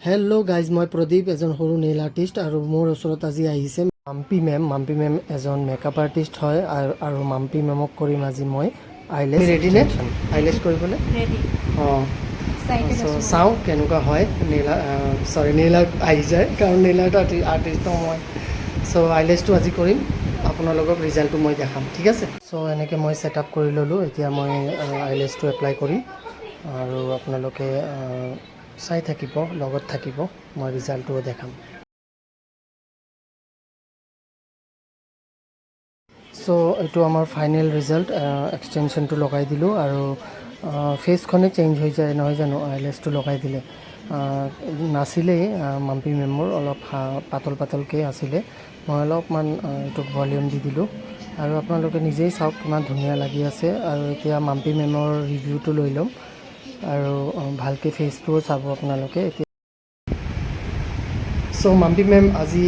Hello' guys, মই প্ৰদীপ, এজন সৰু নেইল আৰ্টিষ্ট। আৰু মোৰ ওচৰত আজি আহিছে মাম্পি মেম। মাম্পি মেম এজন মেকআপ আৰ্টিষ্ট হয় আৰু মাম্পি মেমক কৰিম আজি মই আইলেছ। ৰেডি নে আইলেছ কৰিবলৈ? অঁ, চাওঁ কেনেকুৱা হয়। নেইল আৰ্ট আহি যায়, কাৰণ নেইল আৰ্ট আৰ্টিষ্ট মই। চ' আইলেছটো আজি কৰিম, আপোনালোকক ৰিজাল্টটো মই দেখাম, ঠিক আছে? চ' এনেকৈ মই ছেট আপ কৰি ল'লোঁ। এতিয়া মই আইলেছটো এপ্লাই কৰিম আৰু আপোনালোকে চাই থাকিব, লগত থাকিব, মই ৰিজাল্টটো দেখাম। চ' এইটো আমাৰ ফাইনেল ৰিজাল্ট। এক্সটেনশ্যনটো লগাই দিলোঁ আৰু ফেচখনে চেঞ্জ হৈ যায় নহয় জানো আইলেছটো লগাই দিলে। নাছিলেই মাম্পি মেমৰ, অলপ পাতল পাতলকৈ আছিলে। মই অলপমান এইটোক ভলিউম দি দিলোঁ আৰু আপোনালোকে নিজেই চাওক কিমান ধুনীয়া লাগি আছে। আৰু এতিয়া মাম্পি মেমৰ ৰিভিউটো লৈ ল'ম আৰু ভালকৈ ফেচটোও চাব আপোনালোকে এতিয়া। চ' মাম্পি মেম, আজি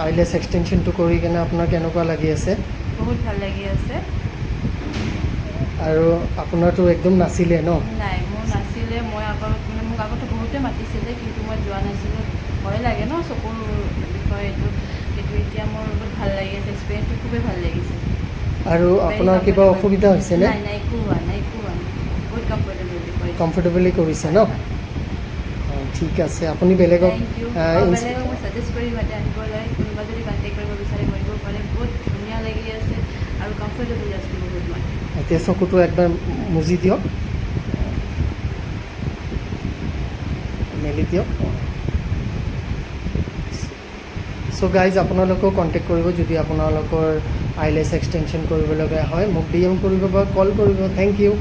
আইলেছ এক্সটেনশ্যনটো কৰি কেনে আপোনাৰ কেনেকুৱা লাগি আছে? বহুত ভাল লাগি আছে। আৰু আপোনাৰতো একদম নাছিলে ন? নাই, মোৰ নাছিলে। মই মোক আগতে বহুতে মাতিছিলে, কিন্তু মই যোৱা নাছিলোঁ। ভয় লাগে ন চকুৰ বিষয়ে এইটো। কিন্তু এতিয়া মোৰ বহুত ভাল লাগি আছে, এক্সপিৰিয়েঞ্চটো খুবেই ভাল লাগিছে। আৰু আপোনাৰ কিবা অসুবিধা হৈছেনে? নাই, একো হোৱা নাই। বহুত কমফৰ্টেবলি কৰিছে ন? অঁ, ঠিক আছে। আপুনি বেলেগক থেংক ইউ। বেলেগক মই ছাজেষ্ট কৰিম ইয়াতে আহিবলৈ। কোনোবা যদি কণ্টেক্ট কৰিব বিচাৰে কৰিব পাৰে। বহুত ধুনীয়া লাগি আছে আৰু কমফৰ্টেবল আছোঁ বহুত মই। এতিয়া চকুটো একবাৰ মুজি দিয়ক, মেলি দিয়ক। চ' গাইজ, আপোনালোকেও কণ্টেক্ট কৰিব যদি আপোনালোকৰ আইলেছ এক্সটেনশ্যন কৰিবলগীয়া হয়। মোক DM কৰিব বা কল কৰিব। Thank U.